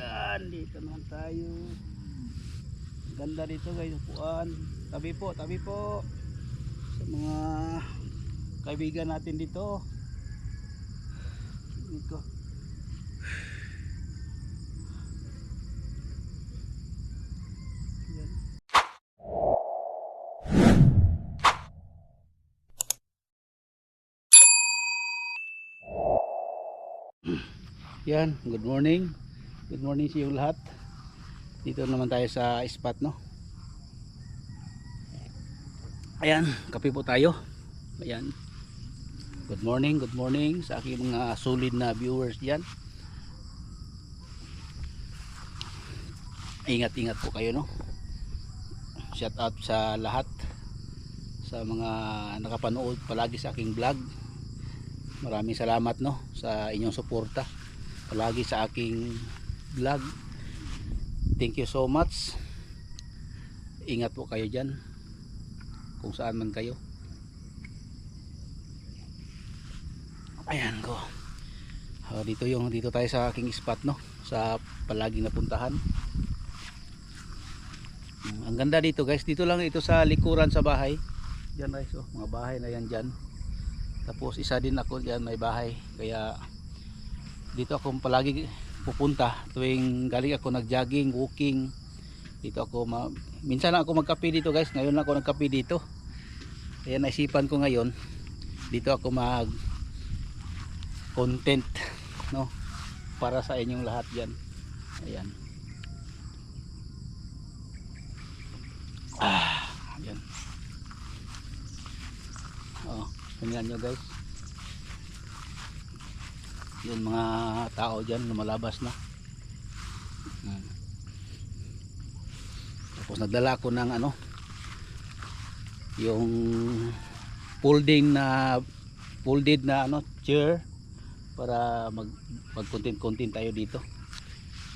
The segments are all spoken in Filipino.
Yan, dito naman tayo. Ganda dito guys, upuan. Tabi po sa mga kaibigan natin dito. Dito. Yan. Yan, good morning. Good morning sa iyong lahat. Dito naman tayo sa spot, no. Ayan, kape po tayo. Ayan. Good morning sa aking mga solid na viewers diyan. Ingat-ingat po kayo, no. Shout out sa lahat, sa mga nakapanood palagi sa aking vlog. Maraming salamat, no, sa inyong suporta palagi sa aking vlog. Thank you so much. Ingat po kayo dyan kung saan man kayo. Ayan ko. Dito tayo sa aking spot, no, sa palaging napuntahan. Ang ganda dito guys. Dito lang ito sa likuran sa bahay. Diyan guys, oh, mga bahay na yan dyan. Tapos isa din ako dyan, may bahay. Kaya dito ako palagi pupunta tuwing galing ako nag-jogging, walking. Dito ako minsan lang ako magkape dito guys. Ngayon lang ako nagkape dito. Kaya naisipan ko ngayon dito ako mag content, no, para sa inyong lahat diyan. Ayan. Ayan. Oh, tingnan nyo guys. Yung mga tao dyan lumalabas na. Tapos nagdala ako ng ano, yung folded na ano, chair para mag content tayo dito.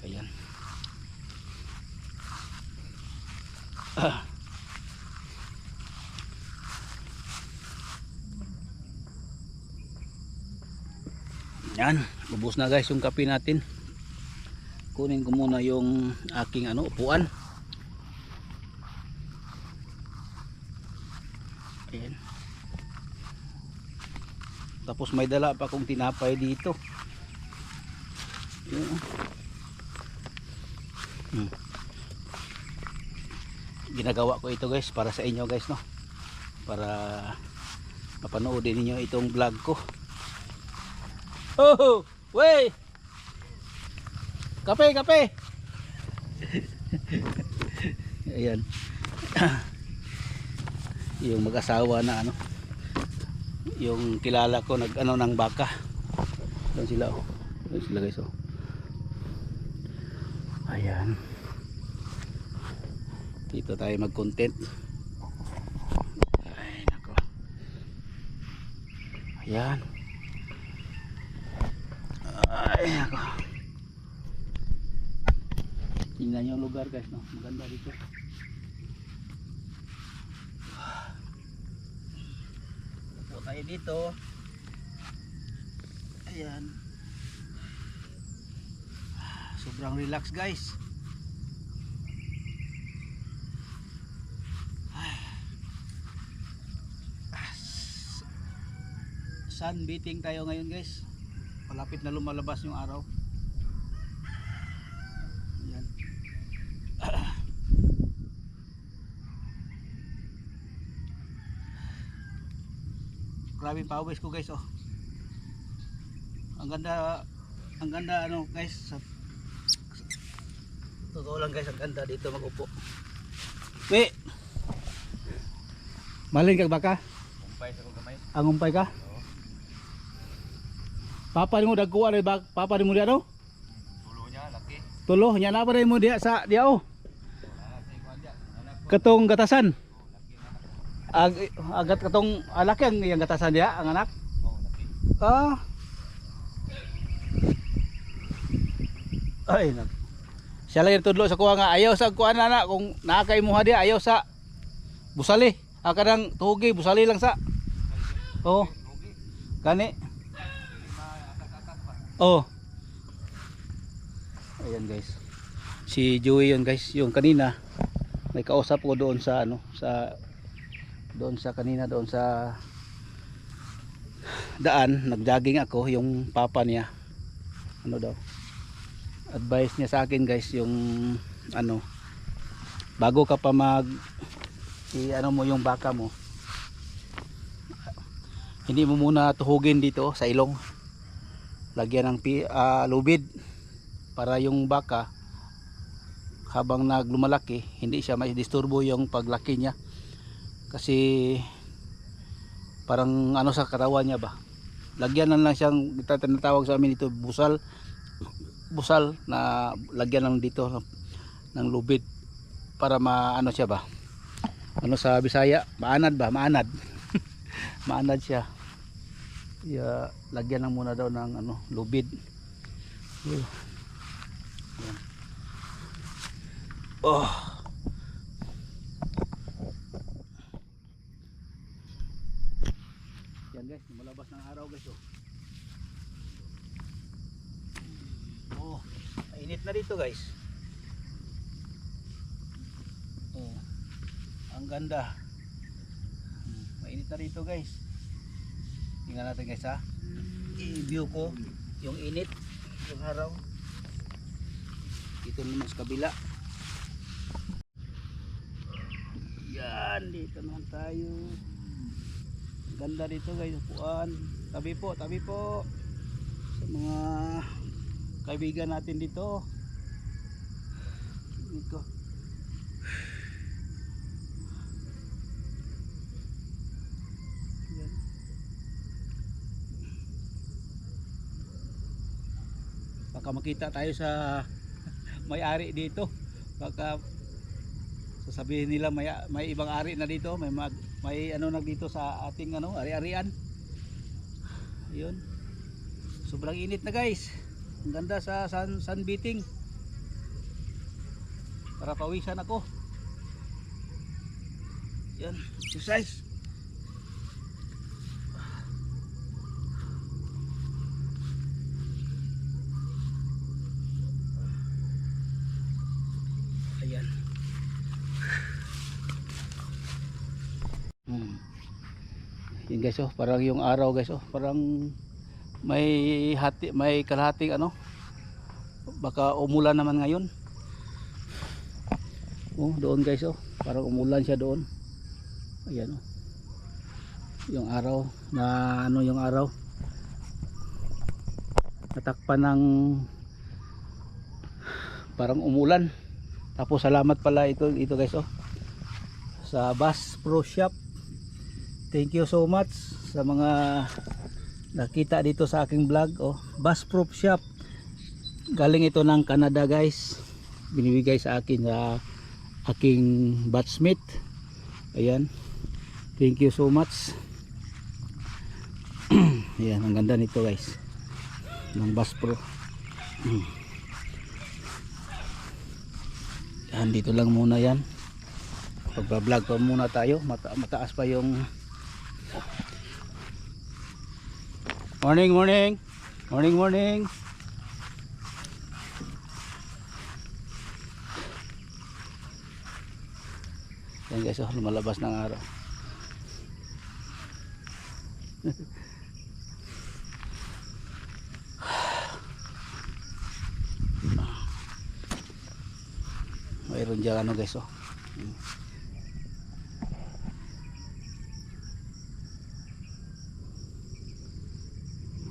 Ayan. Yan, ubos na guys yung kape natin. Kunin ko muna yung aking ano, upuan. Ayan. Tapos may dala pa akong tinapay dito. Ayan. Ginagawa ko ito guys para sa inyo guys, no, para mapanoodin niyo itong vlog ko. Oh, wey! Kape. Ayan. Yung mag-asawa na ano, yung kilala ko nag ano ng baka. Doon sila, oh. Doon sila guys, oh. Ayan. Dito tayo mag-content. Ay, nako. Ayan. Ay, nako. Tingnan nyo yung lugar guys, no? Maganda dito. Upo tayo dito. Ayan. Sobrang relax guys. Sun beating tayo ngayon guys. Malapit na lumalabas yung araw. Ayan. Grabe pawis ko guys, oh. Ang ganda ano guys. Totoo lang guys, ang ganda dito mag-upo. Wait. Malin kag baka? Umpay sa kong kamay. Ang umpay ka? Papa ni mo dagkuha rin ba? Papa ni mo diya no? Tulo niya, laki. Tulo, nya na pa rin mo diya sa diya oh. Katong gatasan. Agat katong laki ang iyang gatasan diya, ang anak. Oh, laki. Ay nak. Siya lang tudlo sa kuha nga ayaw sa kuha na kung nakakay mo diya ayaw sa busali. Kadang tugi busali lang sa. Oh. Kani. Oh. Ayan guys. Si Joey yun guys. Yung kanina may kausap ko doon sa ano, sa kanina doon sa daan, nagjogging ako, yung papa niya ano daw, advice niya sa akin guys, yung ano, bago ka pa ano mo yung baka mo, hindi mo muna tuhugin dito sa ilong, lagyan ng lubid para yung baka habang naglumalaki hindi siya may disturbo yung paglaki niya, kasi parang ano sa katawan niya ba, lagyan lang siyang tinatawag sa amin ito busal na lagyan lang dito ng lubid para maano siya ba, ano sa Bisaya, maanad ba, maanad maanad siya. Lagyan lang muna daw ng ano, lubid. Yan. Oh. Yan guys, lumalabas ng araw guys. Oh, mainit na dito guys. Oh, ang ganda. Mainit na dito guys. Tingnan natin guys ha. I-view ko yung init, yung araw. Dito naman sa kabila. Yan, dito naman tayo. Ganda dito guys, upuan. Tabi po sa mga kaibigan natin dito. Dito. Yan. Baka makita tayo sa may-ari dito. Baka sasabihin nila may ibang ari na dito, may ano na dito sa ating ano, ari-arian. Ayun. Sobrang init na guys. Ang ganda sa sunbathing. Para pawisan ako. Yan, exercise. Ayan. Yun guys, oh, parang yung araw guys, oh, parang may kalahating ano, baka umulan naman ngayon. Oh, doon guys, oh, parang umulan siya doon. Ayan, oh, yung araw na ano, yung araw natakpan ng parang umulan. Tapos salamat pala ito guys, oh, sa Bass Pro Shop. Thank you so much sa mga nakita dito sa aking vlog. Oh, Bass Pro Shop, galing ito ng Canada guys, binibigay sa akin sa aking batchmate. Ayan, thank you so much. Ayan, ang ganda nito guys, ng Bass Pro. Yan, dito lang muna yan, pagbablog pa muna tayo. Mataas pa yung morning. Yan guys, oh, lumalabas ng araw. Mayroon dyan ano guys, oh.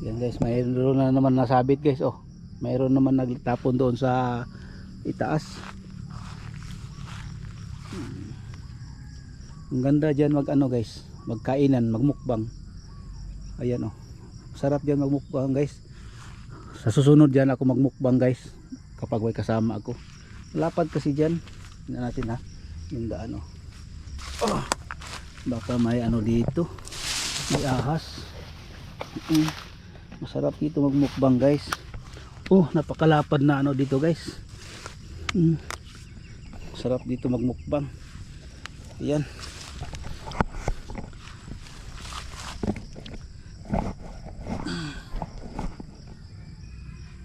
Yan guys, mayroon na naman nasabit guys, oh. Mayroon naman nagtapon doon sa itaas. Ang ganda dyan mag ano guys, magkainan, magmukbang. Ayan, oh, sarap dyan magmukbang guys. Sa susunod dyan ako magmukbang guys, kapag may kasama ako. Lapad kasi dyan. Tingnan natin ha, yung daan, oh. Oh, baka may ano dito, may ahas. Masarap dito magmukbang guys. Oh, napakalapad na ano dito guys. Sarap dito magmukbang. Ayan.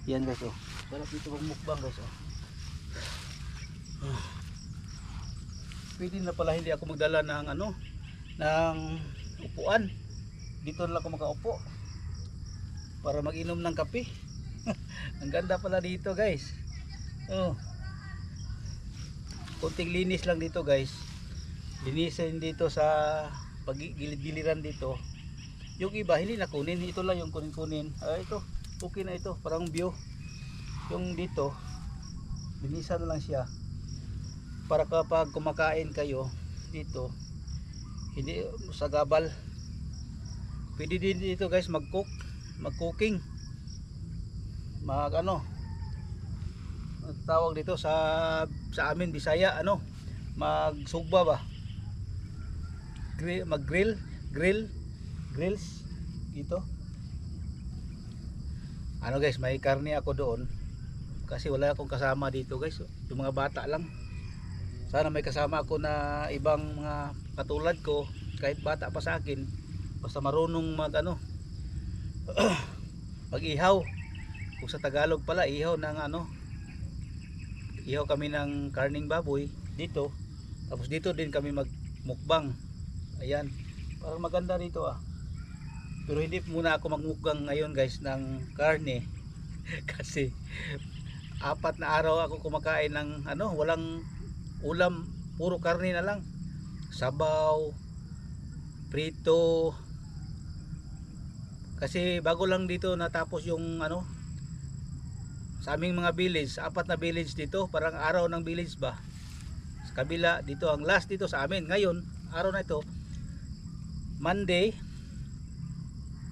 Yan guys, oh. Sarap dito magmukbang guys. Pwede na pala hindi ako magdala ng ng upuan. Dito na lang ako makaupo para mag-inom ng kape. Ang ganda pala dito guys. Kunting linis lang dito guys. Linisin dito sa pagigilid-giliran dito. Yung iba hindi na kunin, ito lang yung kunin. Ito, okay na ito, parang view. Yung dito, linisan na lang siya. Para kapag kumakain kayo dito, hindi sa gabal. Pwede din dito guys mag-cooking. Tawag dito sa amin Bisaya magsugba ba? Grills dito. Guys, may karne ako doon kasi wala akong kasama dito guys. Yung mga bata lang. Sana may kasama ako na ibang mga katulad ko, kahit bata pa sa akin, basta marunong mag-ihaw. Kung sa Tagalog pala, ihaw kami ng karning baboy dito. Tapos dito din kami magmukbang. Ayan, parang maganda dito Pero hindi muna ako magmukbang ngayon guys ng karne kasi 4 na araw ako kumakain ng walang ulam, puro karne na lang. Sabaw, prito. Kasi bago lang dito natapos yung sa aming mga village, 4 na village dito, parang araw ng village ba. Sa kabila dito ang last dito sa amin. Ngayon, araw na ito, Monday,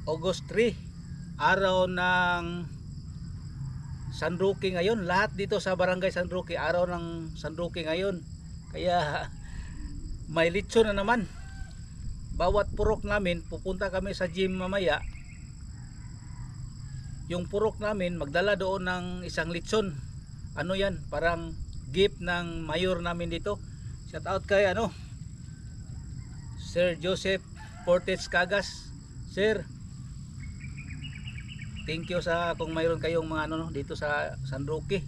August 3, araw ng San Roque ngayon. Lahat dito sa barangay San Roque, araw ng San Roque ngayon. Kaya may lechon na naman. Bawat purok namin, pupunta kami sa gym mamaya. Yung purok namin, magdala doon ng isang lechon. Yan, parang gift ng mayor namin dito. Shout out kay Sir Joseph Portes Cagas. Sir, thank you sa kung mayroon kayong mga dito sa San Roque.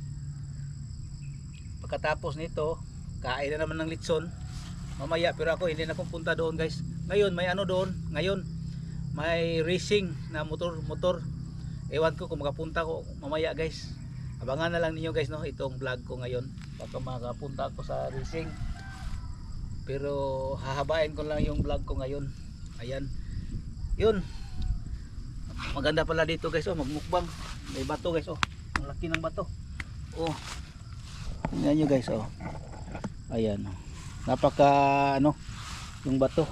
Pagkatapos nito, kain na naman ng lechon mamaya, pero ako hindi na pupunta doon guys. Ngayon may doon, ngayon may racing na motor. Ewan ko kung makapunta ko mamaya guys. Abangan na lang ninyo guys itong vlog ko ngayon. Baka makapunta ako sa racing. Pero hahabain ko lang yung vlog ko ngayon. Ayan. Yun. Maganda pala dito guys magmukbang. May bato guys Ang laki ng bato. Tingnan nyo guys Ayan. Napaka yung bato.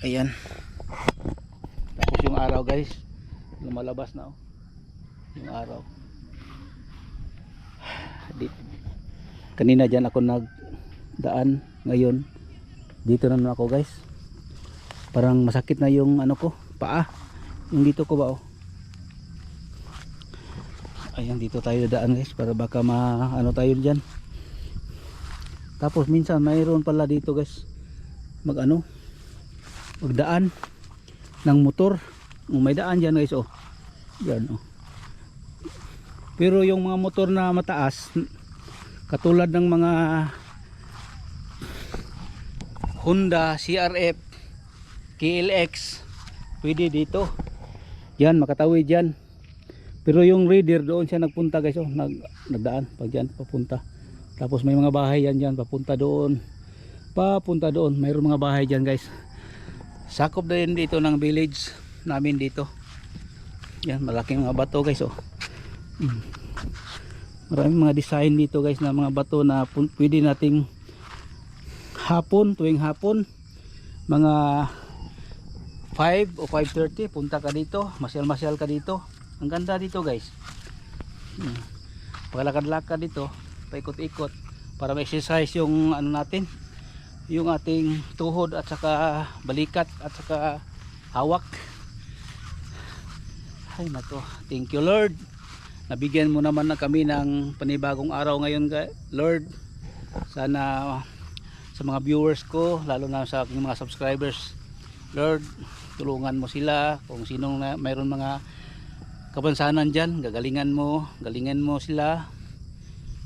Ayan. Tapos yung araw guys, lumalabas na yung araw. Kanina dyan ako nagdaan, ngayon dito na naman ako guys. Parang masakit na yung ko, paa. Yung dito ko ba Ayan, dito tayo daan guys para baka tayo dyan. Tapos minsan mayroon pala dito guys magdaan ng motor. May daan dyan guys yan Pero yung mga motor na mataas, katulad ng mga Honda CRF, KLX, pwede dito yan, makatawid yan. Pero yung Raider doon siya nagpunta guys nagdaan pag dyan papunta. Tapos may mga bahay yan dyan papunta doon. Mayroon mga bahay dyan guys. Sakop din dito ng village namin dito. Yan, malaking mga bato guys Maraming mga design dito guys na mga bato na pwede nating tuwing hapon mga 5 o 5:30 punta ka dito, masyal ka dito. Ang ganda dito guys. Paglakad-lakad dito, paikot-ikot para ma-exercise yung natin, yung ating tuhod at saka balikat at saka hawak. Ay nako, thank you Lord. Nabigyan mo naman na kami ng panibagong araw ngayon Lord. Sana sa mga viewers ko, lalo na sa aking mga subscribers, Lord, tulungan mo sila kung sinong mayroon mga kapansanan dyan, galingan mo sila.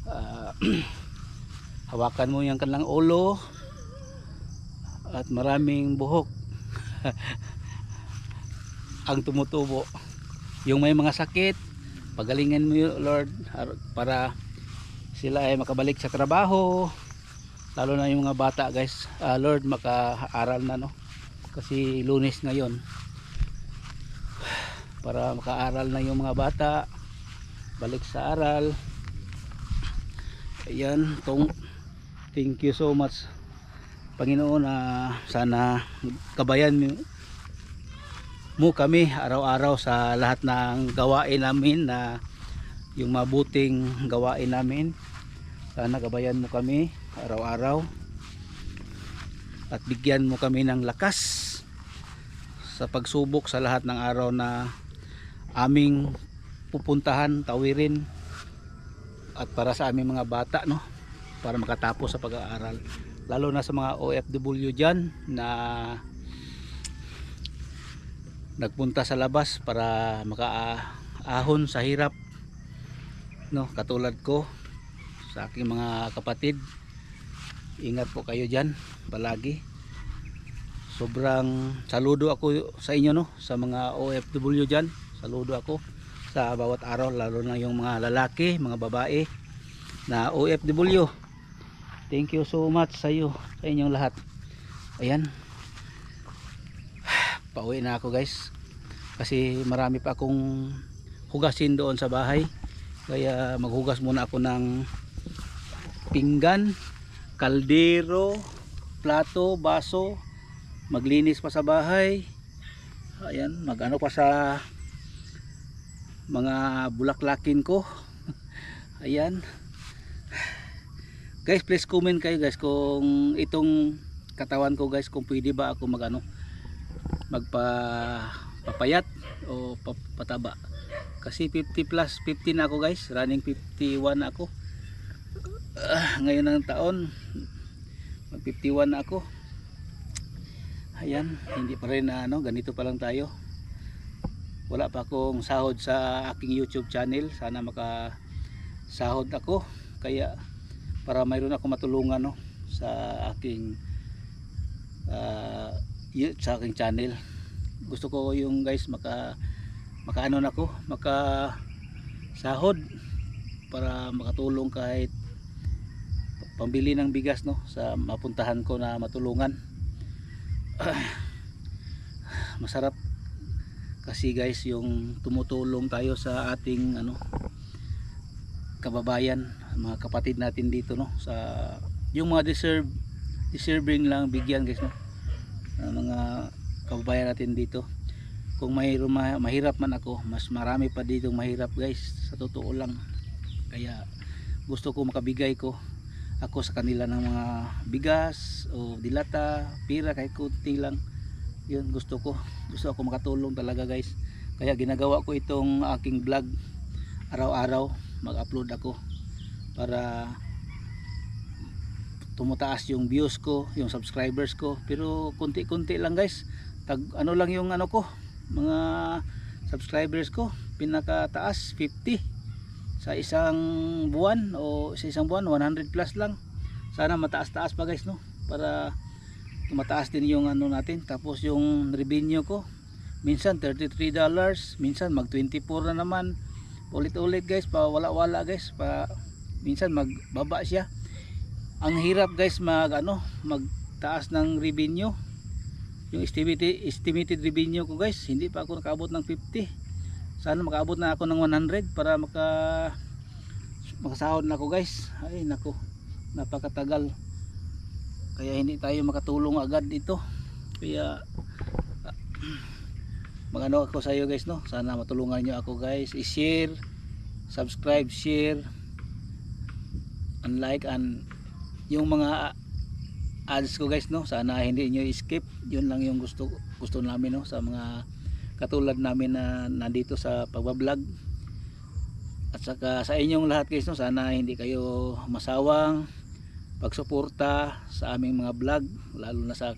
Ah, hawakan mo yung kanilang ulo at maraming buhok ang tumutubo. Yung may mga sakit, pagalingan mo yun, Lord, para sila ay makabalik sa trabaho, lalo na yung mga bata guys. Lord, makaaral na, no, kasi Lunes ngayon, para makaaral na yung mga bata, balik sa aral. Ayan, thank you so much Panginoon, na sana kabayan mo kami araw-araw sa lahat ng gawain namin, na yung mabuting gawain namin. Sana gabayan mo kami araw-araw at bigyan mo kami ng lakas sa pagsubok sa lahat ng araw na aming pupuntahan, tawirin, at para sa aming mga bata, no, para makatapos sa pag-aaral, lalo na sa mga OFW dyan na nagpunta sa labas para makaahon sa hirap, no, katulad ko, sa aking mga kapatid. Ingat po kayo dyan palagi. Sobrang saludo ako sa inyo, no, sa mga OFW dyan. Saludo ako sa bawat araw, lalo na yung mga lalaki, mga babae na OFW. Thank you so much sa inyong lahat. Ayan, pauwi na ako guys, kasi marami pa akong hugasin doon sa bahay. Kaya maghugas muna ako ng pinggan, kaldero, plato, baso, maglinis pa sa bahay. Ayan, magano pa sa mga bulaklakin ko. Ayan guys, please comment kayo guys kung itong katawan ko guys, kung pwede ba ako magpapayat o pataba, kasi 50 plus 50 na ako guys, running 51 na ako. Ngayon ng taon mag 51 na ako. Ayan, hindi pa rin ganito pa lang tayo. Wala pa akong sahod sa aking YouTube channel. Sana makasahod ako, kaya para mayroon ako matulungan, no, sa aking sa aking channel. Gusto ko yung guys makaano na ako, makasahod para makatulong kahit pambili ng bigas, no, sa mapuntahan ko na matulungan. Masarap kasi guys yung tumutulong tayo sa ating kababayan, mga kapatid natin dito, no, sa yung mga deserving lang bigyan guys, no, mga kababayan natin dito. Kung mahirap man ako, mas marami pa dito mahirap guys, sa totoo lang. Kaya gusto ko makabigay ako sa kanila ng mga bigas o dilata, pira, kahit kunti lang. Yun, gusto ako makatulong talaga guys. Kaya ginagawa ko itong aking vlog araw-araw, mag-upload ako para tumataas yung views ko, yung subscribers ko. Pero kunti-kunti lang guys, ano lang yung ko, mga subscribers ko, pinakataas 50 sa isang buwan, o sa isang buwan 100 plus lang. Sana mataas-taas pa guys, no, para mataas din yung natin. Tapos yung revenue ko, minsan $33, minsan mag 24 na naman, ulit-ulit guys, pa wala-wala guys, minsan magbaba siya. Ang hirap guys magtaas ng revenue. Yung estimated revenue ko guys, hindi pa ako nakaabot ng 50. Sana makaabot na ako ng 100 para makasahod na ako guys. Ay nako, napakatagal, kaya hindi tayo makatulong agad dito. Kaya magano ako sa iyo guys, no, sana matulungan nyo ako guys, i-share, subscribe, share, and like, and yung mga ads ko guys, no, sana hindi nyo i-skip. Yun lang yung gusto namin, no, sa mga katulad namin na nandito sa pagbablog. At saka sa inyong lahat guys, no, sana hindi kayo masawang pagsuporta sa aming mga vlog, lalo na sa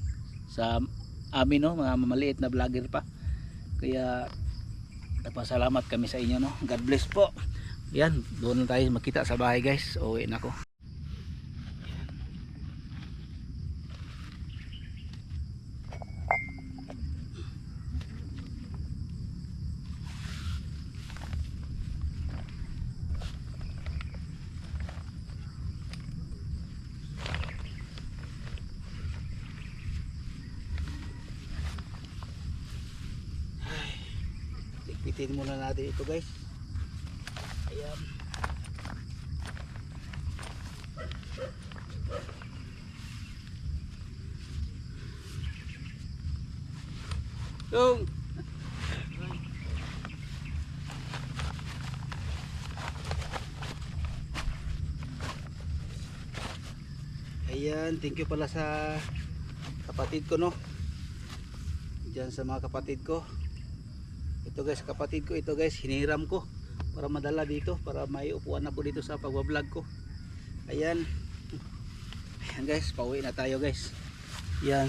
amin, no, mga maliit na vlogger pa. Kaya Nagpasalamat kami sa inyo, no. God bless po. Yan, doon na tayo makita sa bahay guys. Uwi na ako. Tikpitin muna natin ito guys. Ayan. Tung. Ayan, thank you pala sa kapatid ko, no. Diyan sa mga kapatid ko. Ito guys, kapatid ko ito guys, hiniram ko para madala dito, para may upuan ako dito sa pagbablog ko. Ayan. Ayan guys, pauwi na tayo guys. Yan.